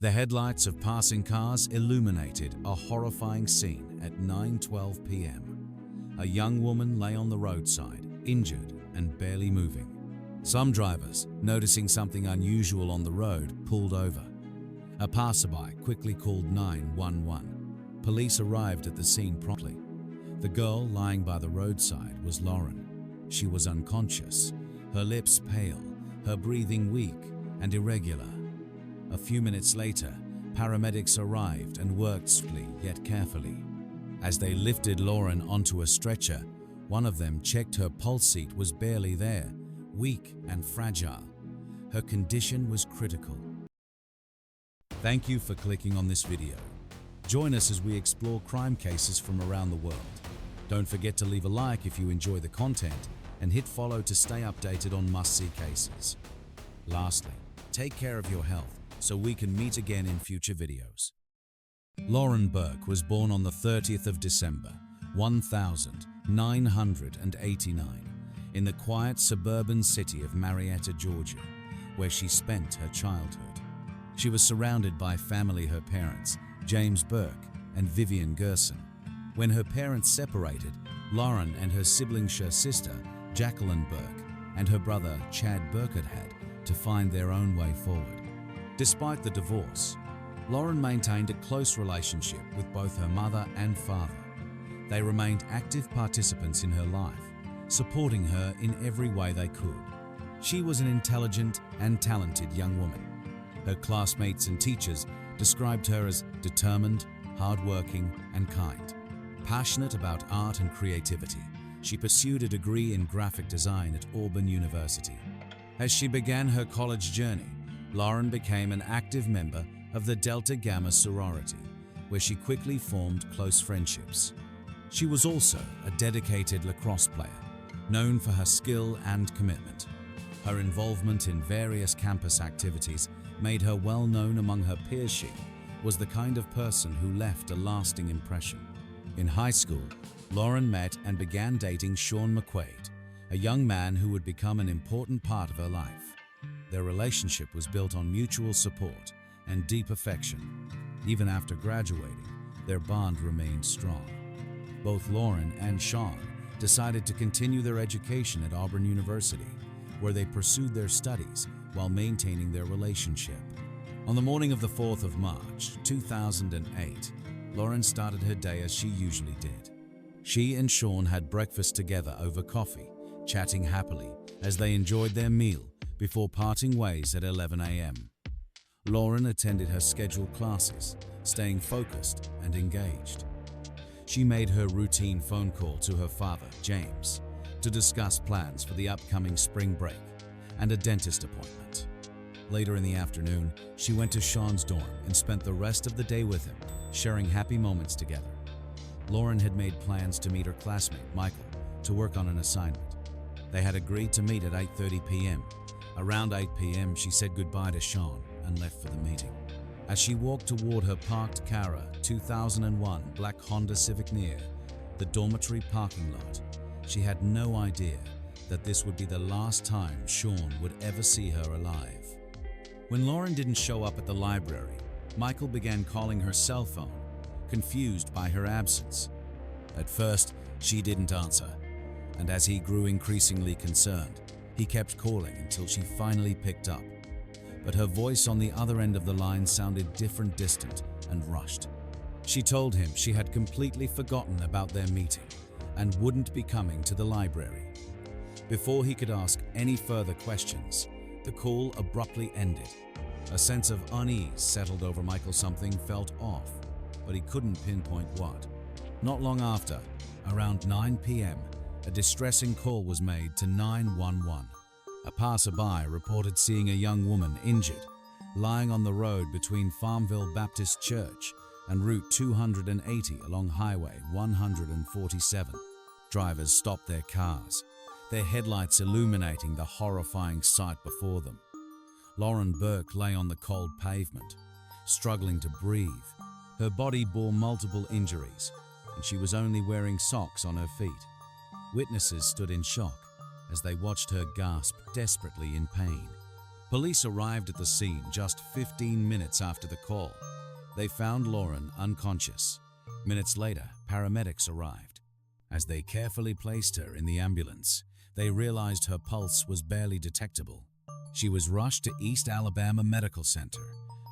The headlights of passing cars illuminated a horrifying scene at 9:12 p.m. A young woman lay on the roadside, injured and barely moving. Some drivers, noticing something unusual on the road, pulled over. A passerby quickly called 911. Police arrived at the scene promptly. The girl lying by the roadside was Lauren. She was unconscious, her lips pale, her breathing weak and irregular. A few minutes later, paramedics arrived and worked swiftly yet carefully. As they lifted Lauren onto a stretcher, one of them checked her pulse seat was barely there, weak and fragile. Her condition was critical. Thank you for clicking on this video. Join us as we explore crime cases from around the world. Don't forget to leave a like if you enjoy the content and hit follow to stay updated on must-see cases. Lastly, take care of your health so we can meet again in future videos. Lauren Burk was born on the 30th of December, 1989, in the quiet suburban city of Marietta, Georgia, where she spent her childhood. She was surrounded by family, her parents, James Burk and Vivian Gerson. When her parents separated, Lauren and her siblings, her sister, Jacqueline Burk, and her brother, Chad Burkett, had to find their own way forward. Despite the divorce, Lauren maintained a close relationship with both her mother and father. They remained active participants in her life, supporting her in every way they could. She was an intelligent and talented young woman. Her classmates and teachers described her as determined, hardworking, and kind. Passionate about art and creativity, she pursued a degree in graphic design at Auburn University. As she began her college journey, Lauren became an active member of the Delta Gamma sorority, where she quickly formed close friendships. She was also a dedicated lacrosse player, known for her skill and commitment. Her involvement in various campus activities made her well known among her peers. She was the kind of person who left a lasting impression. In high school, Lauren met and began dating Sean McQuaid, a young man who would become an important part of her life. Their relationship was built on mutual support and deep affection. Even after graduating, their bond remained strong. Both Lauren and Sean decided to continue their education at Auburn University, where they pursued their studies while maintaining their relationship. On the morning of the 4th of March, 2008, Lauren started her day as she usually did. She and Sean had breakfast together over coffee, chatting happily as they enjoyed their meal before parting ways at 11 a.m. Lauren attended her scheduled classes, staying focused and engaged. She made her routine phone call to her father, James, to discuss plans for the upcoming spring break and a dentist appointment. Later in the afternoon, she went to Sean's dorm and spent the rest of the day with him, sharing happy moments together. Lauren had made plans to meet her classmate, Michael, to work on an assignment. They had agreed to meet at 8:30 p.m. Around 8 p.m., she said goodbye to Sean and left for the meeting. As she walked toward her parked Cara 2001 black Honda Civic near the dormitory parking lot, she had no idea that this would be the last time Sean would ever see her alive. When Lauren didn't show up at the library, Michael began calling her cell phone, confused by her absence. At first, she didn't answer, and as he grew increasingly concerned, he kept calling until she finally picked up. But her voice on the other end of the line sounded different, distant, and rushed. She told him she had completely forgotten about their meeting and wouldn't be coming to the library. Before he could ask any further questions, the call abruptly ended. A sense of unease settled over Michael. Something felt off, but he couldn't pinpoint what. Not long after, around 9 p.m., a distressing call was made to 911. A passerby reported seeing a young woman injured, lying on the road between Farmville Baptist Church and Route 280 along Highway 147. Drivers stopped their cars, their headlights illuminating the horrifying sight before them. Lauren Burk lay on the cold pavement, struggling to breathe. Her body bore multiple injuries, and she was only wearing socks on her feet. Witnesses stood in shock as they watched her gasp desperately in pain. Police arrived at the scene just 15 minutes after the call. They found Lauren unconscious. Minutes later, paramedics arrived. As they carefully placed her in the ambulance, they realized her pulse was barely detectable. She was rushed to East Alabama Medical Center,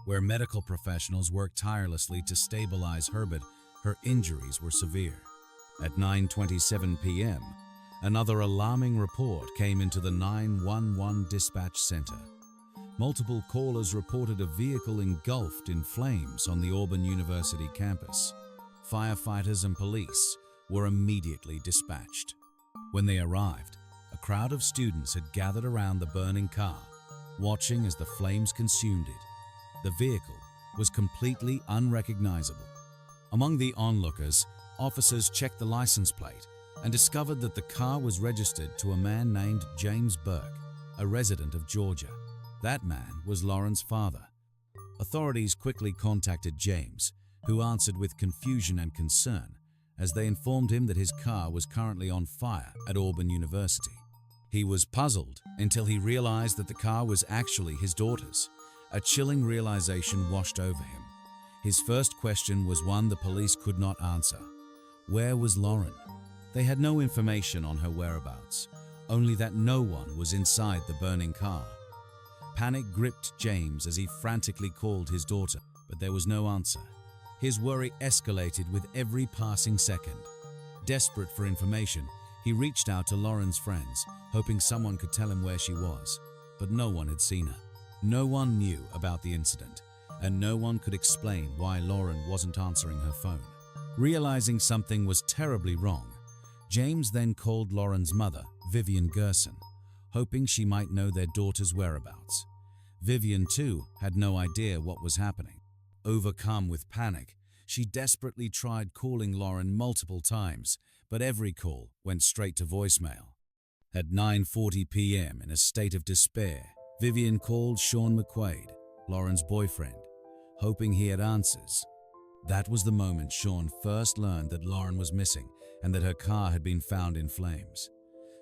where medical professionals worked tirelessly to stabilize her, but her injuries were severe. At 9:27 p.m., another alarming report came into the 911 dispatch center. Multiple callers reported a vehicle engulfed in flames on the Auburn University campus. Firefighters and police were immediately dispatched. When they arrived, a crowd of students had gathered around the burning car, watching as the flames consumed it. The vehicle was completely unrecognizable. Among the onlookers, officers checked the license plate and discovered that the car was registered to a man named James Burk, a resident of Georgia. That man was Lauren's father. Authorities quickly contacted James, who answered with confusion and concern as they informed him that his car was currently on fire at Auburn University. He was puzzled until he realized that the car was actually his daughter's. A chilling realization washed over him. His first question was one the police could not answer. Where was Lauren? They had no information on her whereabouts, only that no one was inside the burning car. Panic gripped James as he frantically called his daughter, but there was no answer. His worry escalated with every passing second. Desperate for information, he reached out to Lauren's friends, hoping someone could tell him where she was, but no one had seen her. No one knew about the incident, and no one could explain why Lauren wasn't answering her phone. Realizing something was terribly wrong, James then called Lauren's mother, Vivian Gerson, hoping she might know their daughter's whereabouts. Vivian, too, had no idea what was happening. Overcome with panic, she desperately tried calling Lauren multiple times, but every call went straight to voicemail. At 9:40 p.m., in a state of despair, Vivian called Sean McQuaid, Lauren's boyfriend, hoping he had answers. That was the moment Sean first learned that Lauren was missing and that her car had been found in flames.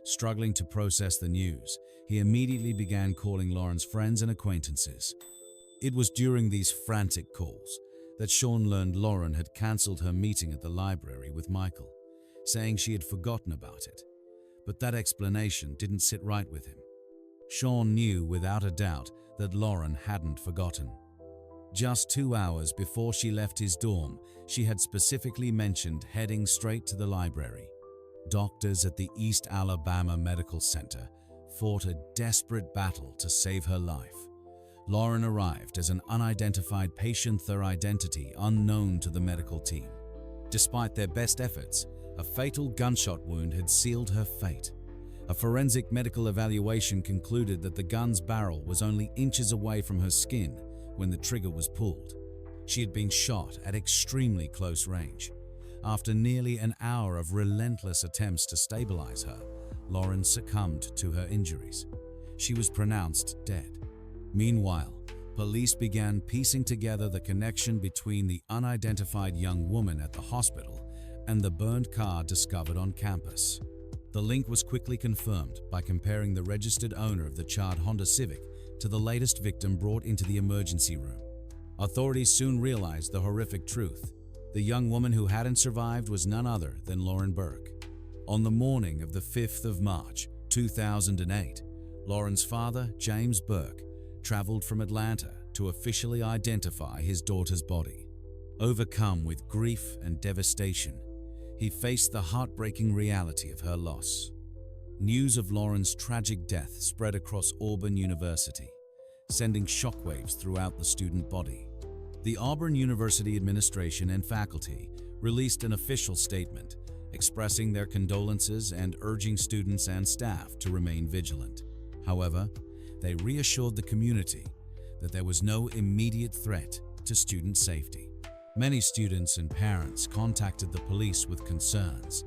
Struggling to process the news, he immediately began calling Lauren's friends and acquaintances. It was during these frantic calls that Sean learned Lauren had cancelled her meeting at the library with Michael, saying she had forgotten about it. But that explanation didn't sit right with him. Sean knew without a doubt that Lauren hadn't forgotten. Just 2 hours before she left his dorm, she had specifically mentioned heading straight to the library. Doctors at the East Alabama Medical Center fought a desperate battle to save her life. Lauren arrived as an unidentified patient, their identity unknown to the medical team. Despite their best efforts, a fatal gunshot wound had sealed her fate. A forensic medical evaluation concluded that the gun's barrel was only inches away from her skin when the trigger was pulled. She had been shot at extremely close range. After nearly an hour of relentless attempts to stabilize her, Lauren succumbed to her injuries. She was pronounced dead. Meanwhile, police began piecing together the connection between the unidentified young woman at the hospital and the burned car discovered on campus. The link was quickly confirmed by comparing the registered owner of the charred Honda Civic to the latest victim brought into the emergency room. Authorities soon realized the horrific truth. The young woman who hadn't survived was none other than Lauren Burk. On the morning of the 5th of March, 2008, Lauren's father, James Burk, traveled from Atlanta to officially identify his daughter's body. Overcome with grief and devastation, he faced the heartbreaking reality of her loss. News of Lauren's tragic death spread across Auburn University, sending shockwaves throughout the student body. The Auburn University administration and faculty released an official statement expressing their condolences and urging students and staff to remain vigilant. However, they reassured the community that there was no immediate threat to student safety. Many students and parents contacted the police with concerns,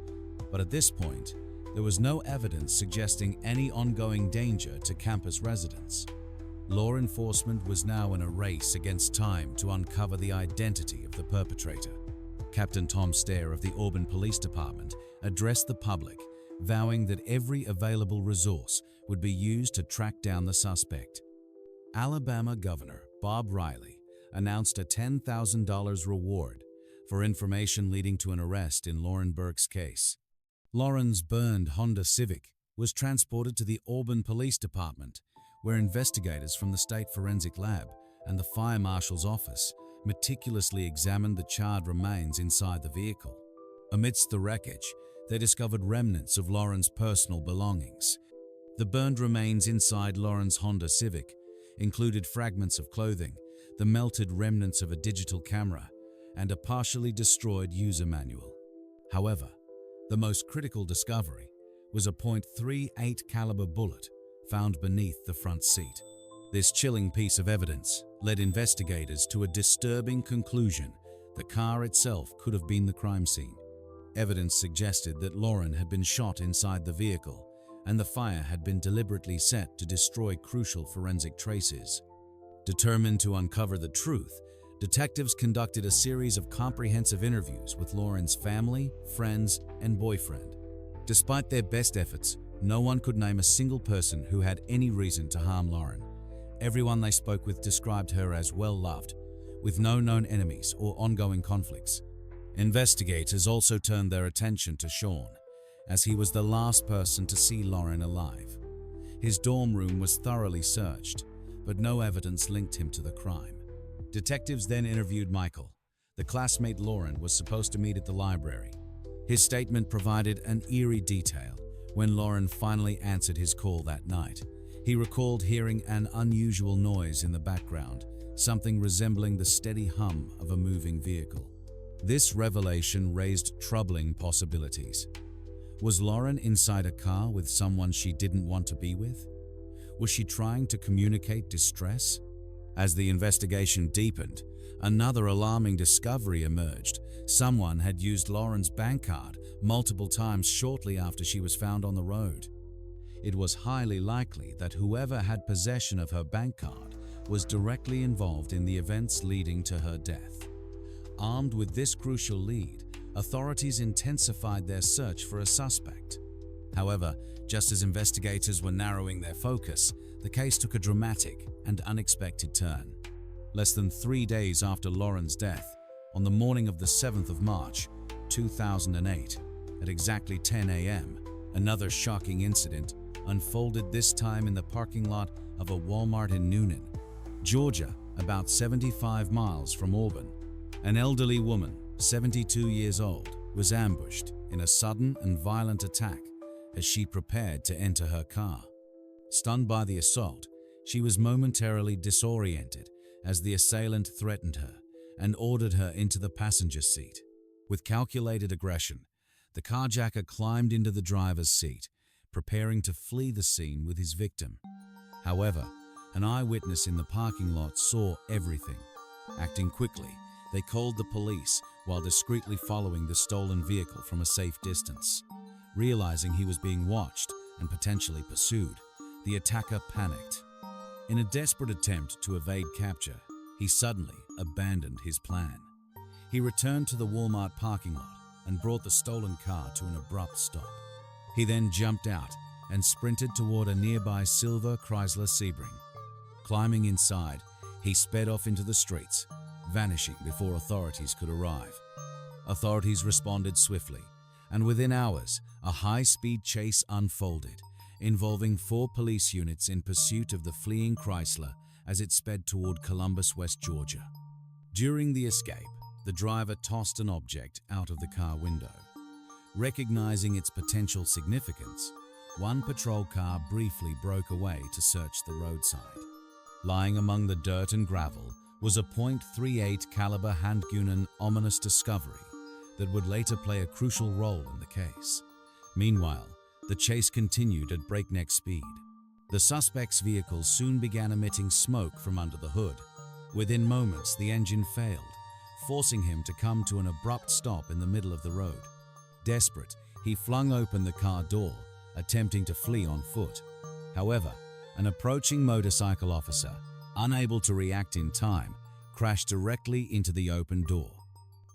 but at this point, there was no evidence suggesting any ongoing danger to campus residents. Law enforcement was now in a race against time to uncover the identity of the perpetrator. Captain Tom Stair of the Auburn Police Department addressed the public, vowing that every available resource would be used to track down the suspect. Alabama Governor Bob Riley announced a $10,000 reward for information leading to an arrest in Lauren Burk's case. Lauren's burned Honda Civic was transported to the Auburn Police Department, where investigators from the State Forensic Lab and the Fire Marshal's office meticulously examined the charred remains inside the vehicle. Amidst the wreckage, they discovered remnants of Lauren's personal belongings. The burned remains inside Lauren's Honda Civic included fragments of clothing, the melted remnants of a digital camera, and a partially destroyed user manual. However, the most critical discovery was a .38 caliber bullet found beneath the front seat. This chilling piece of evidence led investigators to a disturbing conclusion: the car itself could have been the crime scene. Evidence suggested that Lauren had been shot inside the vehicle, and the fire had been deliberately set to destroy crucial forensic traces. Determined to uncover the truth, detectives conducted a series of comprehensive interviews with Lauren's family, friends, and boyfriend. Despite their best efforts, no one could name a single person who had any reason to harm Lauren. Everyone they spoke with described her as well-loved, with no known enemies or ongoing conflicts. Investigators also turned their attention to Sean, as he was the last person to see Lauren alive. His dorm room was thoroughly searched, but no evidence linked him to the crime. Detectives then interviewed Michael, the classmate Lauren was supposed to meet at the library. His statement provided an eerie detail. When Lauren finally answered his call that night, he recalled hearing an unusual noise in the background, something resembling the steady hum of a moving vehicle. This revelation raised troubling possibilities. Was Lauren inside a car with someone she didn't want to be with? Was she trying to communicate distress? As the investigation deepened, another alarming discovery emerged. Someone had used Lauren's bank card multiple times shortly after she was found on the road. It was highly likely that whoever had possession of her bank card was directly involved in the events leading to her death. Armed with this crucial lead, authorities intensified their search for a suspect. However, just as investigators were narrowing their focus, the case took a dramatic and unexpected turn. Less than 3 days after Lauren's death, on the morning of the 7th of March, 2008, at exactly 10 a.m., another shocking incident unfolded, this time in the parking lot of a Walmart in Noonan, Georgia, about 75 miles from Auburn. An elderly woman, 72 years old, was ambushed in a sudden and violent attack as she prepared to enter her car. Stunned by the assault, she was momentarily disoriented as the assailant threatened her and ordered her into the passenger seat. With calculated aggression, the carjacker climbed into the driver's seat, preparing to flee the scene with his victim. However, an eyewitness in the parking lot saw everything. Acting quickly, they called the police while discreetly following the stolen vehicle from a safe distance. Realizing he was being watched and potentially pursued, the attacker panicked. In a desperate attempt to evade capture, he suddenly abandoned his plan. He returned to the Walmart parking lot and brought the stolen car to an abrupt stop. He then jumped out and sprinted toward a nearby silver Chrysler Sebring. Climbing inside, he sped off into the streets, vanishing before authorities could arrive. Authorities responded swiftly, and within hours, a high-speed chase unfolded, involving 4 police units in pursuit of the fleeing Chrysler as it sped toward Columbus, West Georgia. During the escape, the driver tossed an object out of the car window. Recognizing its potential significance, one patrol car briefly broke away to search the roadside. Lying among the dirt and gravel was a .38 caliber handgun, an ominous discovery that would later play a crucial role in the case. Meanwhile, the chase continued at breakneck speed. The suspect's vehicle soon began emitting smoke from under the hood. Within moments, the engine failed, forcing him to come to an abrupt stop in the middle of the road. Desperate, he flung open the car door, attempting to flee on foot. However, an approaching motorcycle officer, unable to react in time, crashed directly into the open door.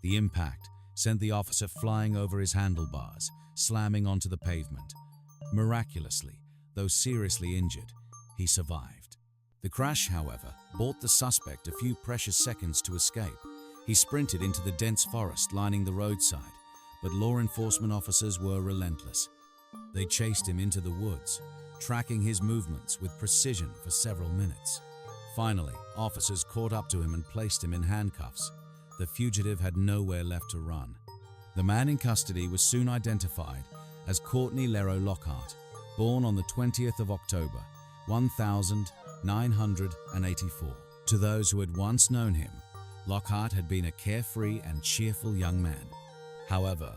The impact sent the officer flying over his handlebars, slamming onto the pavement. Miraculously, though seriously injured, he survived. The crash, however, bought the suspect a few precious seconds to escape. He sprinted into the dense forest lining the roadside, but law enforcement officers were relentless. They chased him into the woods, tracking his movements with precision for several minutes. Finally, officers caught up to him and placed him in handcuffs. The fugitive had nowhere left to run. The man in custody was soon identified as Courtney Lero Lockhart, born on the 20th of October, 1984. To those who had once known him, Lockhart had been a carefree and cheerful young man. However,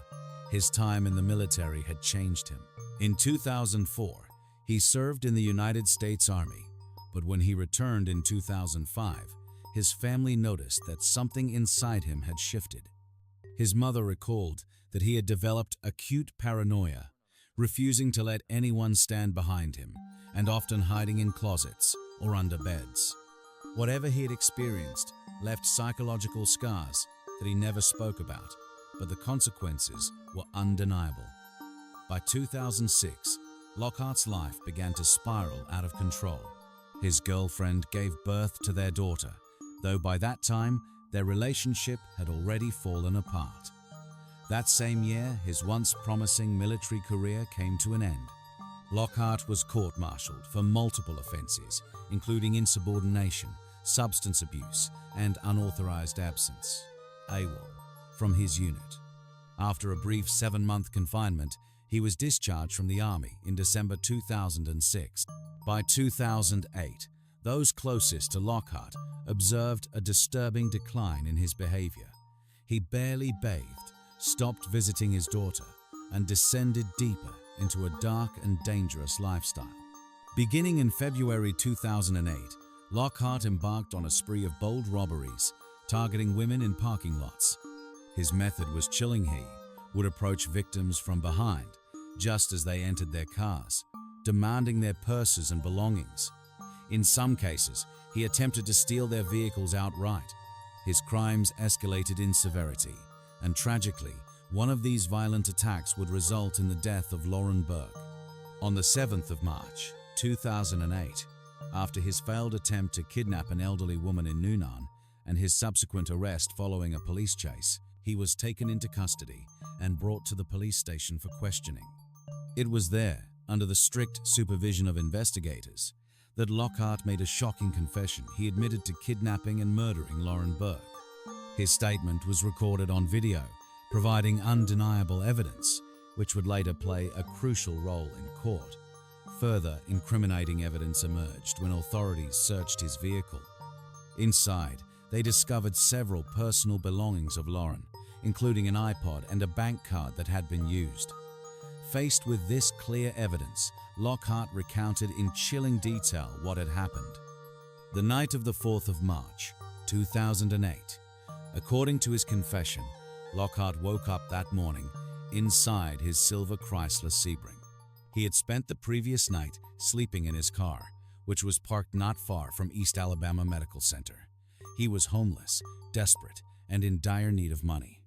his time in the military had changed him. In 2004, he served in the United States Army, but when he returned in 2005, his family noticed that something inside him had shifted. His mother recalled that he had developed acute paranoia, refusing to let anyone stand behind him, and often hiding in closets or under beds. Whatever he had experienced left psychological scars that he never spoke about, but the consequences were undeniable. By 2006, Lockhart's life began to spiral out of control. His girlfriend gave birth to their daughter, though by that time, their relationship had already fallen apart. That same year, his once promising military career came to an end. Lockhart was court-martialed for multiple offenses, including insubordination, substance abuse, and unauthorized absence, AWOL, from his unit. After a brief 7-month confinement, he was discharged from the Army in December 2006. By 2008, those closest to Lockhart observed a disturbing decline in his behavior. He barely bathed, stopped visiting his daughter, and descended deeper into a dark and dangerous lifestyle. Beginning in February 2008, Lockhart embarked on a spree of bold robberies, targeting women in parking lots. His method was chilling. He would approach victims from behind, just as they entered their cars, demanding their purses and belongings. In some cases, he attempted to steal their vehicles outright. His crimes escalated in severity, and tragically, one of these violent attacks would result in the death of Lauren Burk. On the 7th of March, 2008, after his failed attempt to kidnap an elderly woman in Newnan and his subsequent arrest following a police chase, he was taken into custody and brought to the police station for questioning. It was there, under the strict supervision of investigators, that Lockhart made a shocking confession. He admitted to kidnapping and murdering Lauren Burk. His statement was recorded on video, providing undeniable evidence, which would later play a crucial role in court. Further incriminating evidence emerged when authorities searched his vehicle. Inside, they discovered several personal belongings of Lauren, including an iPod and a bank card that had been used. Faced with this clear evidence, Lockhart recounted in chilling detail what had happened. The night of the 4th of March, 2008, according to his confession, Lockhart woke up that morning inside his silver Chrysler Sebring. He had spent the previous night sleeping in his car, which was parked not far from East Alabama Medical Center. He was homeless, desperate, and in dire need of money.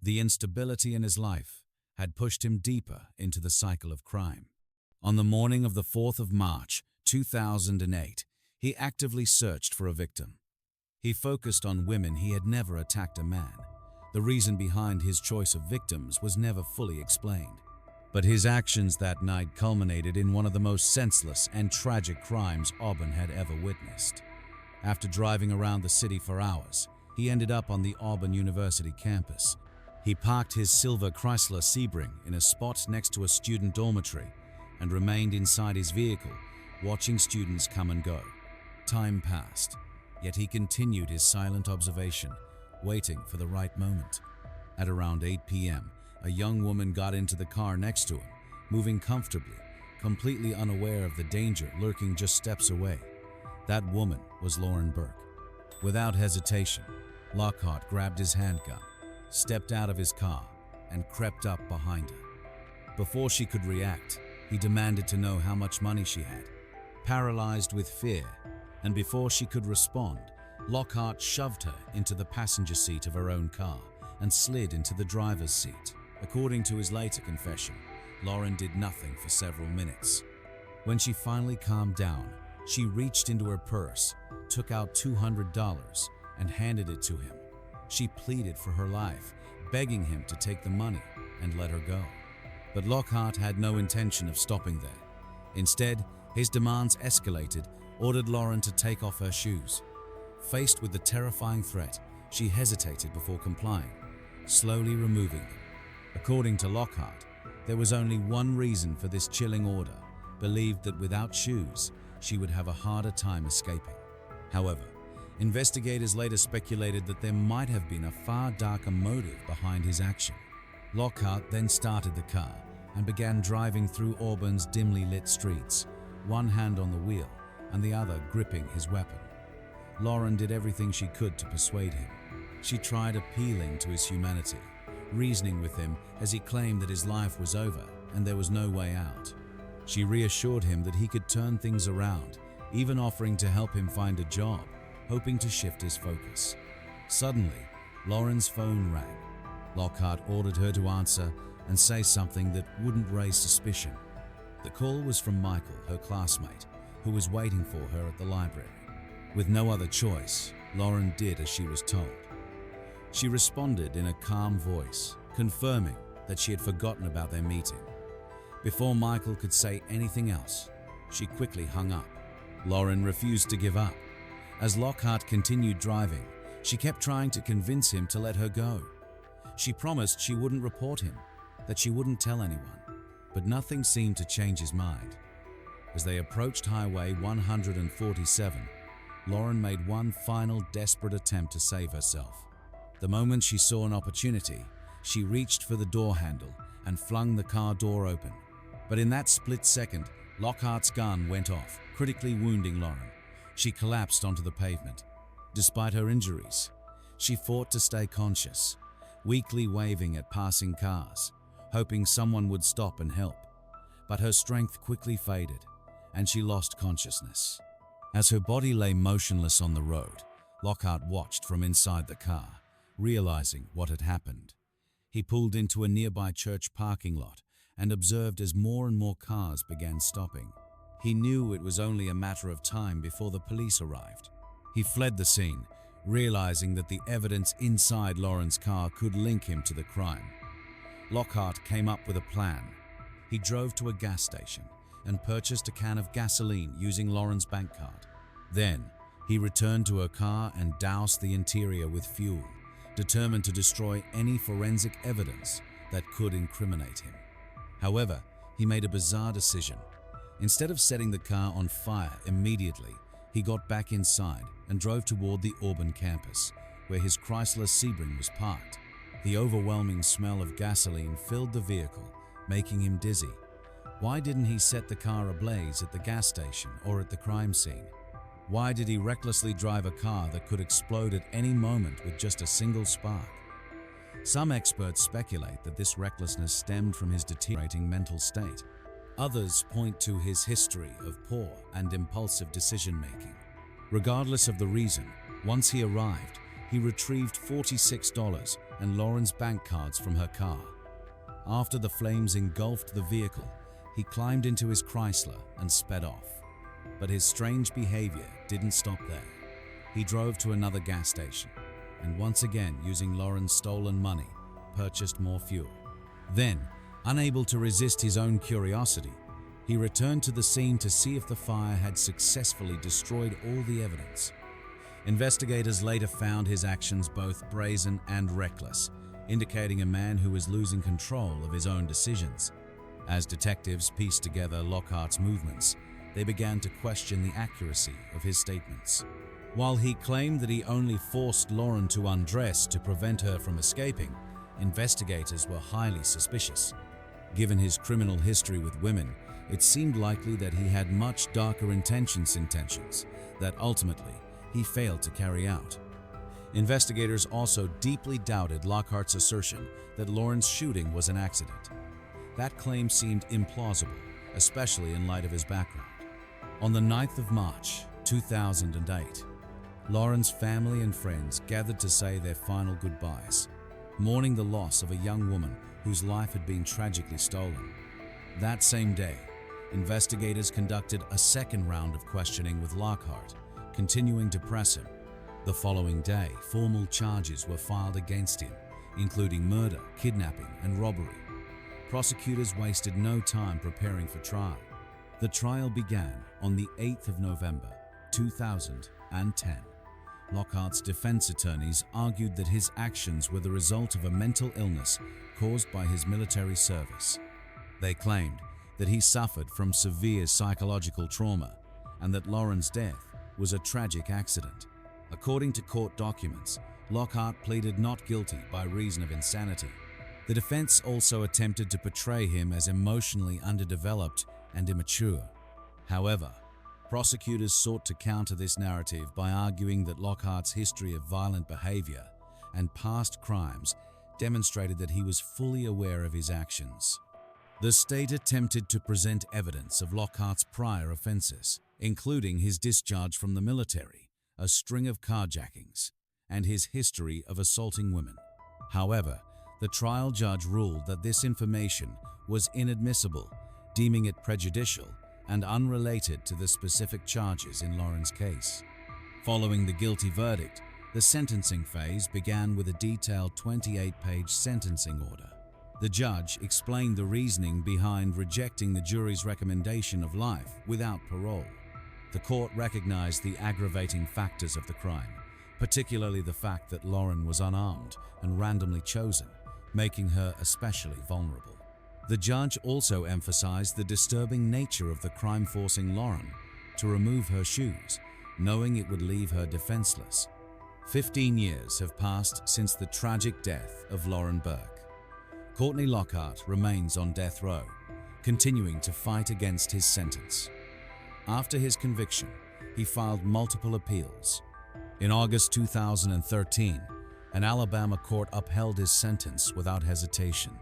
The instability in his life had pushed him deeper into the cycle of crime. On the morning of the 4th of March, 2008, he actively searched for a victim. He focused on women. He had never attacked a man. The reason behind his choice of victims was never fully explained. But his actions that night culminated in one of the most senseless and tragic crimes Auburn had ever witnessed. After driving around the city for hours, he ended up on the Auburn University campus. He parked his silver Chrysler Sebring in a spot next to a student dormitory and remained inside his vehicle, watching students come and go. Time passed, yet he continued his silent observation, waiting for the right moment. At around 8 p.m., a young woman got into the car next to him, moving comfortably, completely unaware of the danger lurking just steps away. That woman was Lauren Burk. Without hesitation, Lockhart grabbed his handgun, stepped out of his car, and crept up behind her. Before she could react, he demanded to know how much money she had. Paralyzed with fear, and before she could respond, Lockhart shoved her into the passenger seat of her own car and slid into the driver's seat. According to his later confession, Lauren did nothing for several minutes. When she finally calmed down, She reached into her purse, took out $200, and handed it to him. She pleaded for her life, begging him to take the money and let her go. But Lockhart had no intention of stopping there. Instead, his demands escalated, ordered Lauren to take off her shoes. Faced with the terrifying threat, she hesitated before complying, slowly removing them. According to Lockhart, there was only one reason for this chilling order, believed that without shoes, she would have a harder time escaping. However, investigators later speculated that there might have been a far darker motive behind his action. Lockhart then started the car and began driving through Auburn's dimly lit streets, one hand on the wheel and the other gripping his weapon. Lauren did everything she could to persuade him. She tried appealing to his humanity, reasoning with him as he claimed that his life was over and there was no way out. She reassured him that he could turn things around, even offering to help him find a job, hoping to shift his focus. Suddenly, Lauren's phone rang. Lockhart ordered her to answer and say something that wouldn't raise suspicion. The call was from Michael, her classmate, who was waiting for her at the library. With no other choice, Lauren did as she was told. She responded in a calm voice, confirming that she had forgotten about their meeting. Before Michael could say anything else, she quickly hung up. Lauren refused to give up. As Lockhart continued driving, she kept trying to convince him to let her go. She promised she wouldn't report him, that she wouldn't tell anyone, but nothing seemed to change his mind. As they approached Highway 147, Lauren made one final desperate attempt to save herself. The moment she saw an opportunity, she reached for the door handle and flung the car door open. But in that split second, Lockhart's gun went off, critically wounding Lauren. She collapsed onto the pavement. Despite her injuries, she fought to stay conscious, weakly waving at passing cars, hoping someone would stop and help. But her strength quickly faded, and she lost consciousness. As her body lay motionless on the road, Lockhart watched from inside the car, realizing what had happened. He pulled into a nearby church parking lot and observed as more and more cars began stopping. He knew it was only a matter of time before the police arrived. He fled the scene, realizing that the evidence inside Lauren's car could link him to the crime. Lockhart came up with a plan. He drove to a gas station and purchased a can of gasoline using Lauren's bank card. Then, he returned to her car and doused the interior with fuel, determined to destroy any forensic evidence that could incriminate him. However, he made a bizarre decision. Instead of setting the car on fire immediately, he got back inside and drove toward the Auburn campus, where his Chrysler Sebring was parked. The overwhelming smell of gasoline filled the vehicle, making him dizzy. Why didn't he set the car ablaze at the gas station or at the crime scene? Why did he recklessly drive a car that could explode at any moment with just a single spark? Some experts speculate that this recklessness stemmed from his deteriorating mental state. Others point to his history of poor and impulsive decision-making. Regardless of the reason, once he arrived, he retrieved $46 and Lauren's bank cards from her car. After the flames engulfed the vehicle, he climbed into his Chrysler and sped off. But his strange behavior didn't stop there. He drove to another gas station and once again, using Lauren's stolen money, purchased more fuel. Then, unable to resist his own curiosity, he returned to the scene to see if the fire had successfully destroyed all the evidence. Investigators later found his actions both brazen and reckless, indicating a man who was losing control of his own decisions. As detectives pieced together Lockhart's movements, they began to question the accuracy of his statements. While he claimed that he only forced Lauren to undress to prevent her from escaping, investigators were highly suspicious. Given his criminal history with women, it seemed likely that he had much darker intentions that ultimately he failed to carry out. Investigators also deeply doubted Lockhart's assertion that Lauren's shooting was an accident. That claim seemed implausible, especially in light of his background. On the 9th of March, 2008, Lauren's family and friends gathered to say their final goodbyes, mourning the loss of a young woman whose life had been tragically stolen. That same day, investigators conducted a second round of questioning with Lockhart, continuing to press him. The following day, formal charges were filed against him, including murder, kidnapping, and robbery. Prosecutors wasted no time preparing for trial. The trial began on the 8th of November, 2010. Lockhart's defense attorneys argued that his actions were the result of a mental illness caused by his military service. They claimed that he suffered from severe psychological trauma and that Lauren's death was a tragic accident. According to court documents, Lockhart pleaded not guilty by reason of insanity. The defense also attempted to portray him as emotionally underdeveloped and immature. However, prosecutors sought to counter this narrative by arguing that Lockhart's history of violent behavior and past crimes demonstrated that he was fully aware of his actions. The state attempted to present evidence of Lockhart's prior offenses, including his discharge from the military, a string of carjackings, and his history of assaulting women. However, the trial judge ruled that this information was inadmissible, deeming it prejudicial and unrelated to the specific charges in Lauren's case. Following the guilty verdict, the sentencing phase began with a detailed 28-page sentencing order. The judge explained the reasoning behind rejecting the jury's recommendation of life without parole. The court recognized the aggravating factors of the crime, particularly the fact that Lauren was unarmed and randomly chosen, making her especially vulnerable. The judge also emphasized the disturbing nature of the crime, forcing Lauren to remove her shoes, knowing it would leave her defenseless. 15 years have passed since the tragic death of Lauren Burk. Courtney Lockhart remains on death row, continuing to fight against his sentence. After his conviction, he filed multiple appeals. In August 2013, an Alabama court upheld his sentence without hesitation.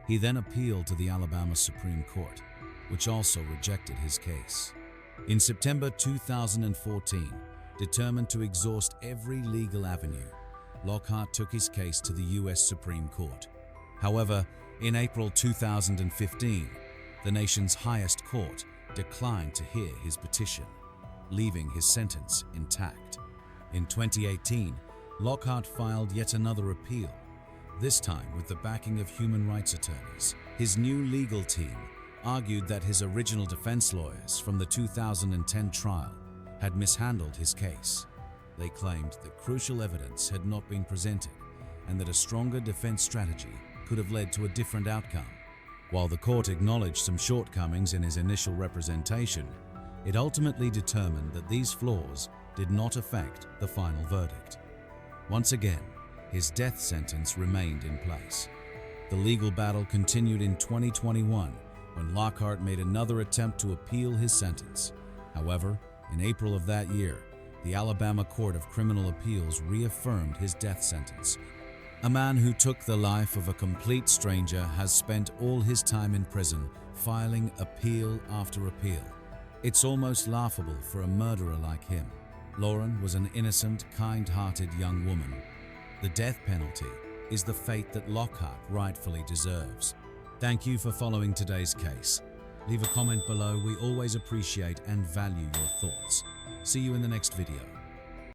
He then appealed to the Alabama Supreme Court, which also rejected his case. In September 2014, determined to exhaust every legal avenue, Lockhart took his case to the U.S. Supreme Court. However, in April 2015, the nation's highest court declined to hear his petition, leaving his sentence intact. In 2018, Lockhart filed yet another appeal, this time with the backing of human rights attorneys. His new legal team argued that his original defense lawyers from the 2010 trial had mishandled his case. They claimed that crucial evidence had not been presented and that a stronger defense strategy could have led to a different outcome. While the court acknowledged some shortcomings in his initial representation, it ultimately determined that these flaws did not affect the final verdict. Once again, his death sentence remained in place. The legal battle continued in 2021 when Lockhart made another attempt to appeal his sentence. However, in April of that year, the Alabama Court of Criminal Appeals reaffirmed his death sentence. A man who took the life of a complete stranger has spent all his time in prison, filing appeal after appeal. It's almost laughable for a murderer like him. Lauren was an innocent, kind-hearted young woman. The death penalty is the fate that Lockhart rightfully deserves. Thank you for following today's case. Leave a comment below. We always appreciate and value your thoughts. See you in the next video.